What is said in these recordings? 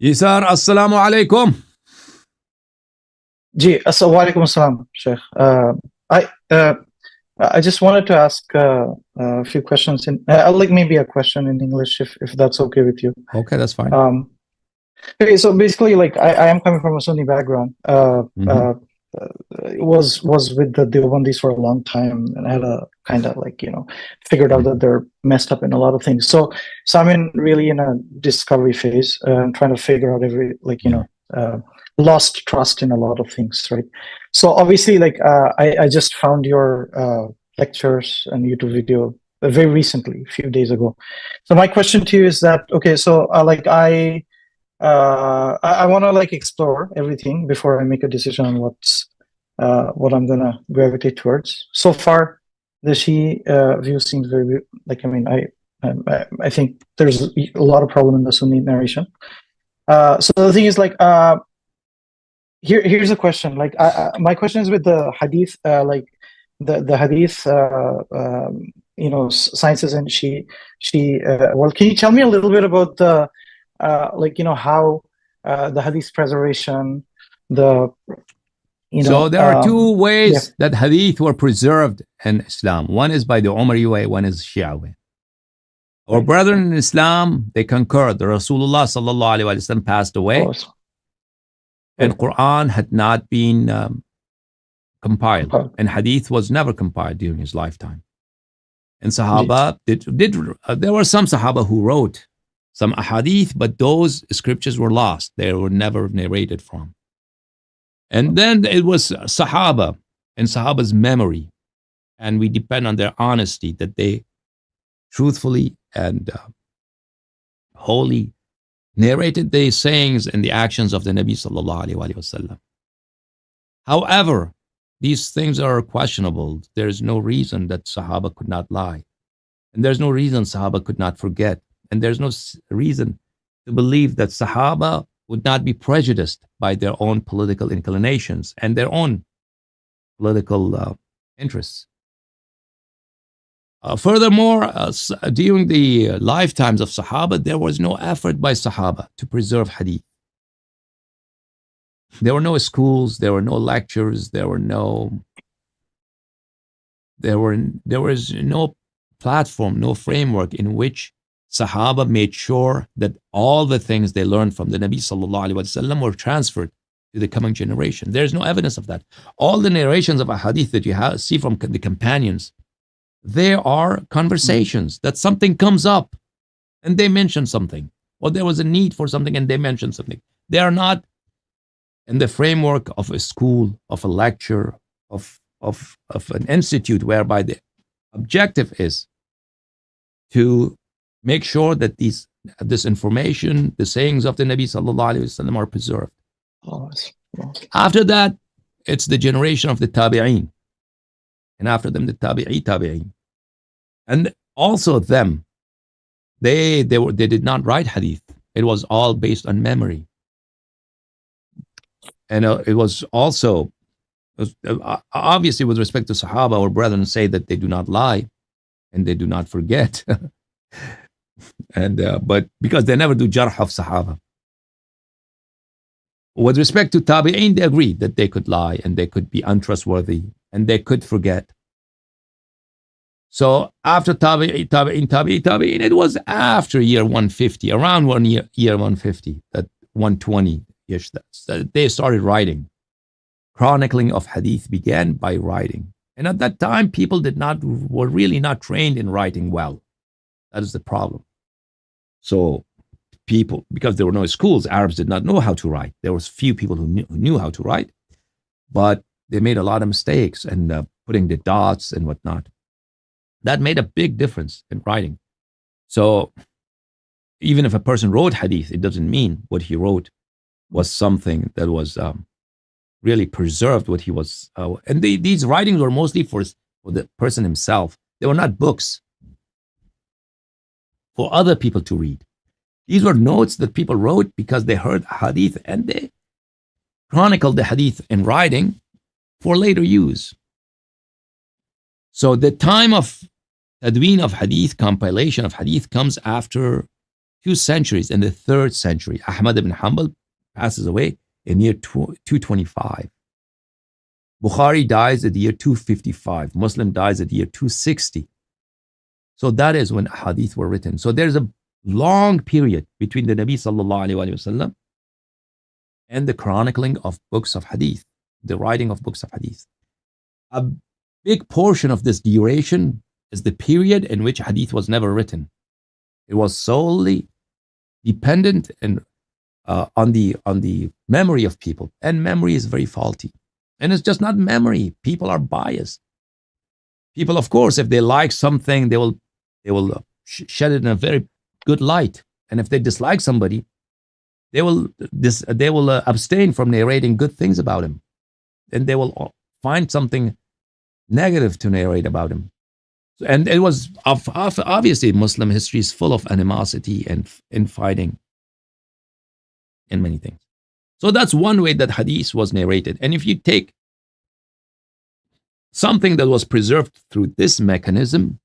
جی سر السلام علیکم. Ji, Assalamualaikum assalam, Shaykh. I just wanted to ask a few questions like maybe a question in English, if that's okay with you. Okay, that's fine. Okay, so basically, like I am coming from a Sunni background. Was with the Deobandis for a long time, and I had a kind of like figured out that they're messed up in a lot of things. So I'm really in a discovery phase, trying to figure out lost trust in a lot of things, right? So obviously, like I just found your lectures and YouTube video very recently, a few days ago. So my question to you is that, okay, so I want to like explore everything before I make a decision on what I'm gonna gravitate towards. So far, the Shia view seems very like, I think there's a lot of problem in the Sunni narration. So the thing is like, here's a question. Like, my question is with the Hadith, like the Hadith, sciences, and well, can you tell me a little bit about the how the Hadith preservation, so there are two ways that Hadith were preserved in Islam. One is by the Umari way, one is Shia way. Our brethren in Islam, they concurred. The Rasulullah sallallahu alaihi wasallam passed away, and Quran had not been compiled, and Hadith was never compiled during his lifetime. And Sahaba there were some Sahaba who wrote some ahadith, but those scriptures were lost. They were never narrated from. And then it was Sahaba and Sahaba's memory, and we depend on their honesty, that they truthfully and wholly narrated the sayings and the actions of the Nabi sallallahu alaihi wasallam. However, these things are questionable. There is no reason that Sahaba could not lie, and there's no reason Sahaba could not forget, and there's no reason to believe that Sahaba would not be prejudiced by their own political inclinations and their own political interests. Furthermore, during the lifetimes of Sahaba, there was no effort by Sahaba to preserve Hadith. There were no schools, there were no lectures, there was no platform, no framework in which Sahaba made sure that all the things they learned from the Nabi sallallahu alaihi wasallam were transferred to the coming generation. There's no evidence of that. All the narrations of a hadith that you see from the companions, they are conversations that something comes up and they mention something, or there was a need for something and they mention something. They are not in the framework of a school, of a lecture, of an institute whereby the objective is to make sure that this information, the sayings of the Nabi sallallahu alaihi wasallam, are preserved. After that, it's the generation of the tabi'een, and after them the tabi'een, and also them. They did not write hadith. It was all based on memory, and it was also obviously with respect to Sahaba, our brethren say that they do not lie and they do not forget. And but because they never do jarh of Sahaba. With respect to tabi'een, they agreed that they could lie and they could be untrustworthy and they could forget. So after tabi'een, it was after year 150, around year 150, that 120-ish, that they started writing. Chronicling of hadith began by writing. And at that time, people were really not trained in writing well. That is the problem. So people, because there were no schools, Arabs did not know how to write. There was few people who knew how to write, but they made a lot of mistakes and putting the dots and whatnot. That made a big difference in writing. So even if a person wrote hadith, it doesn't mean what he wrote was something that was really preserved. What he was, and these writings were mostly for the person himself. They were not books for other people to read. These were notes that people wrote because they heard hadith and they chronicled the hadith in writing for later use. So the time of tadween of hadith, compilation of hadith, comes after 2 centuries, in the 3rd century. Ahmad ibn Hanbal passes away in year 225. Bukhari dies at the year 255. Muslim dies at the year 260. So that is when hadith were written. So there's a long period between the Nabi sallallahu alaihi wasallam and the chronicling of books of hadith, the writing of books of hadith. A big portion of this duration is the period in which hadith was never written. It was solely dependent and on the memory of people, and memory is very faulty. And it's just not memory. People are biased. People, of course, if they like something, they will shed it in a very good light. And if they dislike somebody, they will abstain from narrating good things about him. And they will find something negative to narrate about him. And it was obviously Muslim history is full of animosity and infighting and many things. So that's one way that hadith was narrated. And if you take something that was preserved through this mechanism,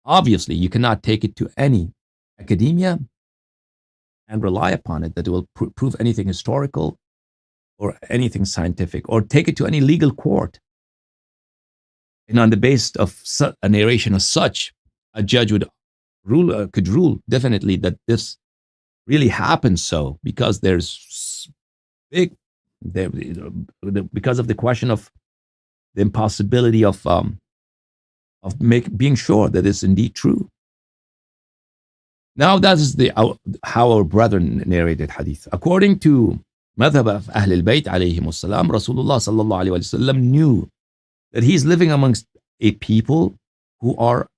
obviously you cannot take it to any academia and rely upon it that it will prove anything historical or anything scientific, or take it to any legal court. And on the basis of a narration as such, a judge could rule definitely that this really happens so, because there's because of the question of the impossibility of being sure that it's indeed true. Now that is how our brethren narrated hadith. According to Mmadhab of Ahl al-Bayt alayhim as-salam, Rasulullah sallallahu alayhi wa sallam knew that he's living amongst a people who are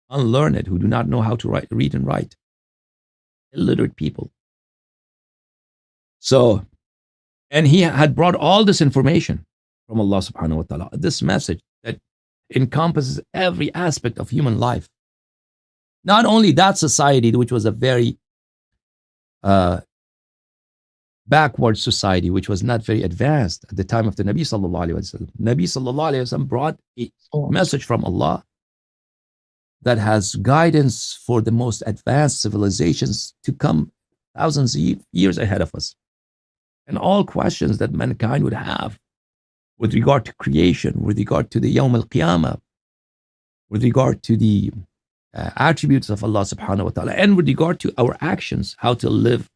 unlearned, who do not know how to read and write. Illiterate people. So, and he had brought all this information from Allah subhanahu wa ta'ala, this message that encompasses every aspect of human life. Not only that society, which was a very backward society, which was not very advanced at the time of the Nabi sallallahu alaihi wasallam. Nabi sallallahu alaihi wasallam brought a message from Allah that has guidance for the most advanced civilizations to come thousands of years ahead of us. And all questions that mankind would have with regard to creation, with regard to the Yawm al-Qiyamah, with regard to the attributes of Allah subhanahu wa ta'ala, and with regard to our actions, how to live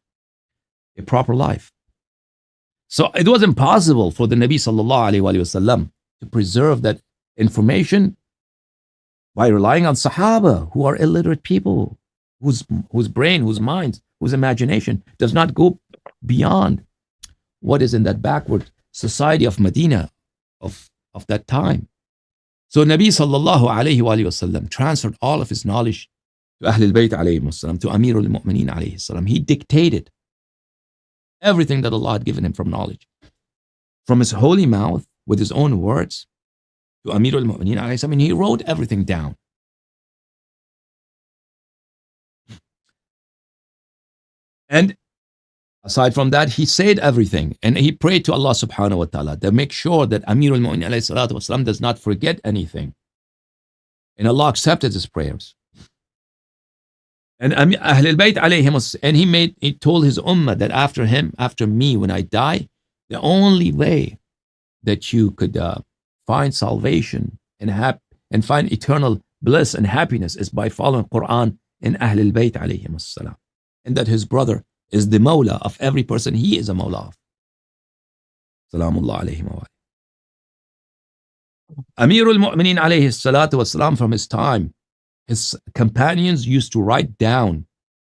a proper life. So it was impossible for the Nabi sallallahu alayhi wa sallam to preserve that information by relying on Sahaba, who are illiterate people, whose brain, whose minds, whose imagination does not go beyond what is in that backward society of Medina of that time. So Nabi sallallahu alayhi wa sallam transferred all of his knowledge to Ahl al-Bayt alayhi salam, to Amir al-Mu'mineen alayhi salam. He dictated everything that Allah had given him from knowledge, from his holy mouth, with his own words, to Amir al-Mu'mineen alayhi salam, and he wrote everything down. And aside from that, he said everything, and he prayed to Allah subhanahu wa ta'ala to make sure that Amir al-Mu'mineen alayhi salatu wasalam does not forget anything. And Allah accepted his prayers. And Ahl al-Bayt alayhim, and he told his ummah that after me, when I die, the only way that you could find salvation and find eternal bliss and happiness is by following Quran and Ahl al-Bayt alayhim as-salam. And that his brother is the Mawla of every person he is a Mawla of. Salamullah alayhim wa Amir al-Mu'mineen alayhi salatu wasalam, from his time, his companions used to write down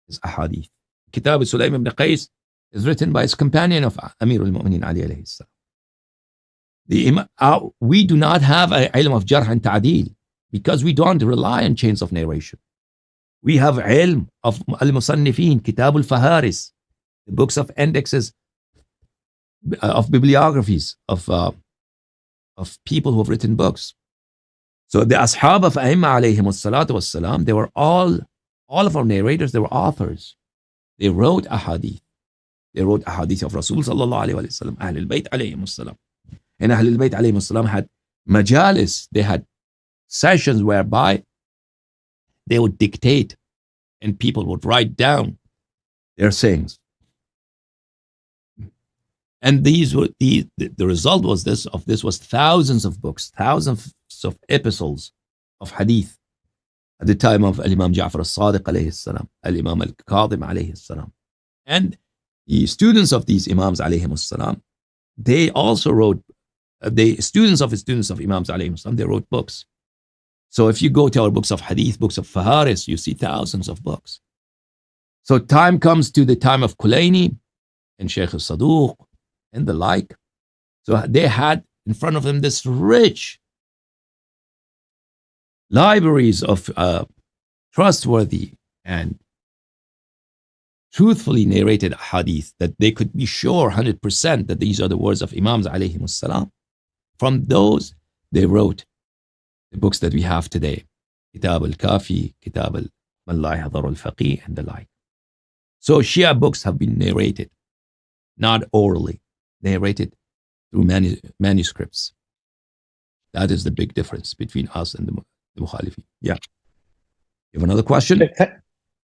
his ahadith. Kitab al-Sulaym ibn Qais is written by his companion of Amir al-Mu'mineen alayhi salam. We do not have an ilm of jarh and ta'deel because we don't rely on chains of narration. We have ilm of al-Musannifeen, Kitab al-Faharis, the books of indexes, of bibliographies of people who have written books. So the Ashab of A'imma alayhim salatu wassalam, they were all of our narrators, they were authors. They wrote ahadith. They wrote ahadith of Rasul sallallahu alayhi wa sallam, Ahl al-Bayt alayhim salam. And Ahl al-Bayt alayhim salam had majalis, they had sessions whereby they would dictate and people would write down their sayings. And these were the result was this was thousands of books, thousands of epistles of hadith at the time of Imam Ja'far al-Sadiq alayhi salam, Imam al-Kadhim alayhi salam. And the students of these Imams alayhi salam, they also wrote, the students of Imams alayhi salam, they wrote books. So if you go to our books of hadith, books of faharis, you see thousands of books. So time comes to the time of Kulaini and Shaykh al-Saduq and the like. So they had in front of them this rich libraries of trustworthy and truthfully narrated hadith that they could be sure 100% that these are the words of Imams alayhi salam. From those, they wrote the books that we have today, Kitab al-Kafi, Kitab al-Man la yahdharu al-Faqih, and the like. So Shia books have been narrated, not orally, narrated through manuscripts. That is the big difference between us and the Mukhalifi. Yeah. You have another question?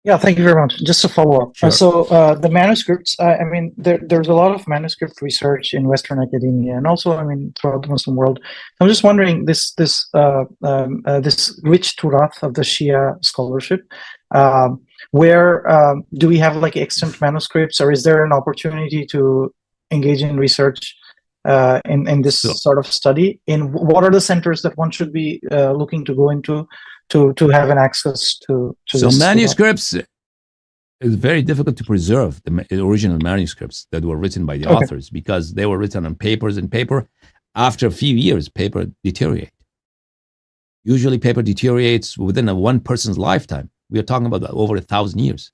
Yeah, thank you very much. Just to follow up. Sure. So the manuscripts, I mean, there's a lot of manuscript research in Western academia and also, I mean, throughout the Muslim world. I'm just wondering, this rich turath of the Shia scholarship, where do we have like extant manuscripts, or is there an opportunity to engage in research in this sort of study? In what are the centers that one should be looking to go into to have an access to so this manuscripts is very difficult to preserve, the original manuscripts that were written by the authors, because they were written on papers, and paper, after a few years, paper deteriorates. Usually paper deteriorates within one person's lifetime. We are talking about over 1,000 years.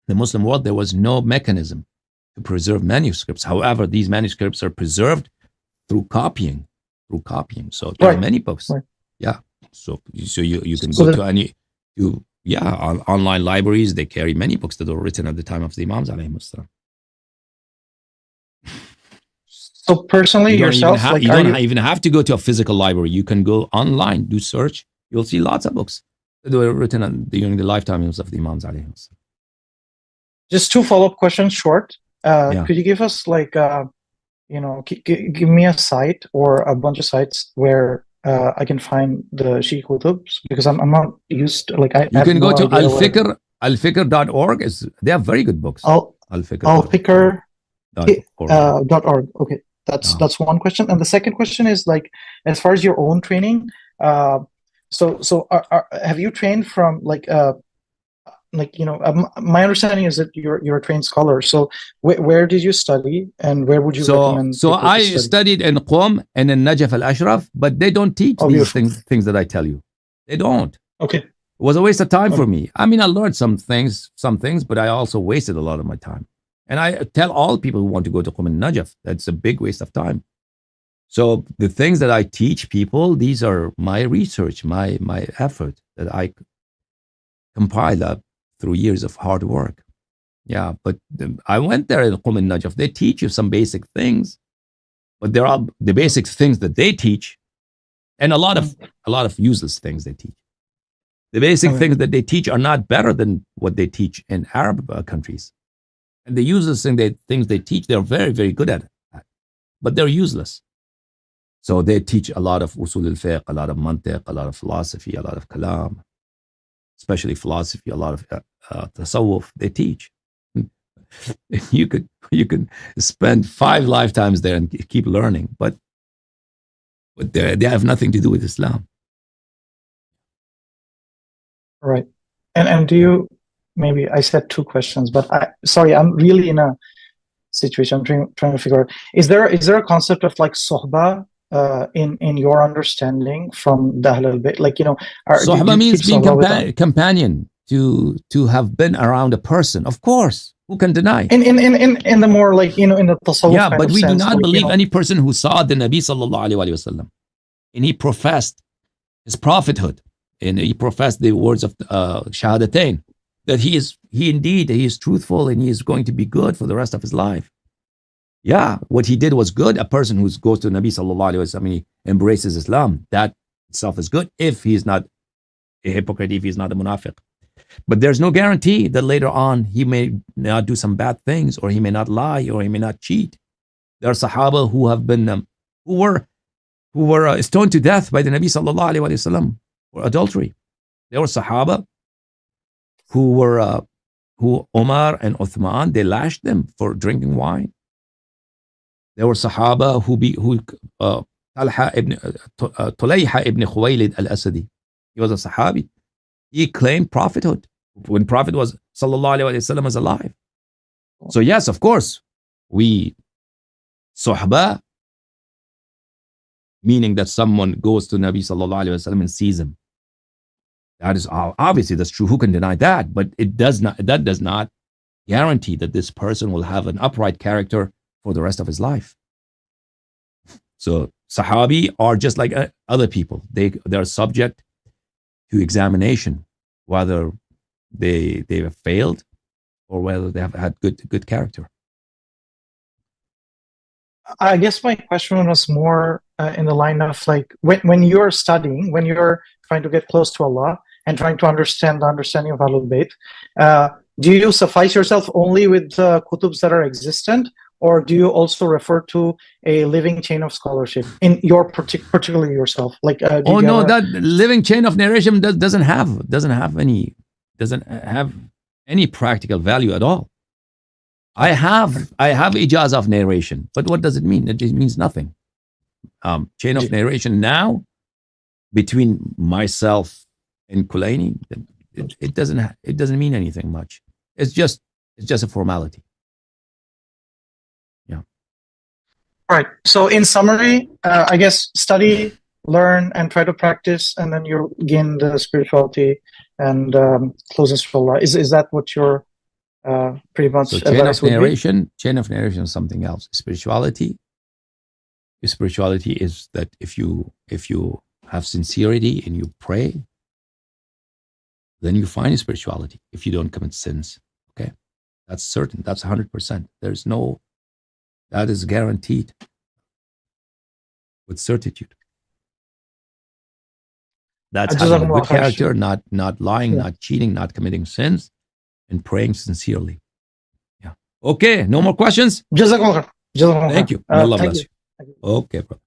In the Muslim world, there was no mechanism to preserve manuscripts. However, these manuscripts are preserved through copying. So there are many books. Right. Yeah. So you can go to any online libraries. They carry many books that were written at the time of the Imams alayhi salam. So personally, you yourself, you don't even have to go to a physical library. You can go online, do search. You'll see lots of books that were written during the lifetimes of the Imams alayhi salam. Just two follow-up questions, short. Could you give us like, give me a site or a bunch of sites where I can find the Sheikh Kutubs, because I'm not used to, like, you can go to alfikr.org. They have very good books. Alfikr.org. Okay, that's one question. And the second question is, like, as far as your own training, so have you trained from my understanding is that you're a trained scholar. So where did you study, and where would you recommend? So I studied in Qom and in Najaf al-Ashraf, but they don't teach these things that I tell you. They don't. Okay. It was a waste of time for me. I mean, I learned some things, but I also wasted a lot of my time. And I tell all people who want to go to Qom and Najaf, that's a big waste of time. So the things that I teach people, these are my research, my effort that I compiled up through years of hard work. Yeah, but I went there in Qom and Najaf. They teach you some basic things, but there are the basic things that they teach, and a lot of useless things they teach. The basic things that they teach are not better than what they teach in Arab countries. And the useless things they teach, they're very, very good at it, but they're useless. So they teach a lot of usul al-fiqh, a lot of mantiq, a lot of philosophy, a lot of kalam, especially philosophy, a lot of tasawwuf they teach. You can spend 5 lifetimes there and keep learning, but they have nothing to do with Islam. Right. And do you, maybe I said 2 questions, but I'm really in a situation I'm trying to figure out. Is there a concept of like sohbah in your understanding from the Ahlul Bayt? Like, sohbah means being companion, to have been around a person. Of course, who can deny? In the more, like, in the tasawwuf. Yeah, but we do not like, believe any person who saw the Nabi sallallahu alaihi wasallam, and he professed his prophethood, and he professed the words of shahadatain, that he is truthful, and he is going to be good for the rest of his life. Yeah, what he did was good. A person who goes to Nabi sallallahu alaihi wasallam, he embraces Islam, that itself is good if he is not a hypocrite if he's not a munafiq. But there's no guarantee that later on he may not do some bad things, or he may not lie, or he may not cheat. There are Sahaba who have been who were stoned to death by the Nabi sallallahu alaihi wasallam for adultery. There were Sahaba who Omar and Uthman, they lashed them for drinking wine. There were Sahaba who Tulayha ibn Khuwaylid al-Asadi. He was a Sahabi. He claimed prophethood when Prophet was sallallahu alaihi wasallam was alive. So yes, of course, we Suhba, meaning that someone goes to Nabi sallallahu alaihi wasallam and sees him. That is obviously that's true. Who can deny that? But that does not guarantee that this person will have an upright character for the rest of his life. So Sahabi are just like other people. They are subject to examination, whether they have failed or whether they have had good character. I guess my question was more in the line of like when you're studying, when you're trying to get close to Allah and trying to understand the understanding of Ahlul Bayt, do you suffice yourself only with the kutubs that are existent, or do you also refer to a living chain of scholarship in your particularly yourself? Like, that living chain of narration doesn't have any practical value at all. I have ijaz of narration, but what does it mean? It means nothing. Chain of narration now between myself and Kulaini, it doesn't mean anything much. It's just a formality. Yeah. Right. So in summary, I guess study, learn, and try to practice, and then you'll gain the spirituality and closeness to Allah. Is that what you're pretty much? So chain of narration is something else. Spirituality is that if you have sincerity and you pray, then you find spirituality. If you don't commit sins, okay, that's certain. That's 100%. That is guaranteed with certitude. That's having a good character, not lying, not cheating, not committing sins, and praying sincerely. Yeah. Okay. No more questions. Jazakallah. Thank you. Allah bless you. Okay, bro.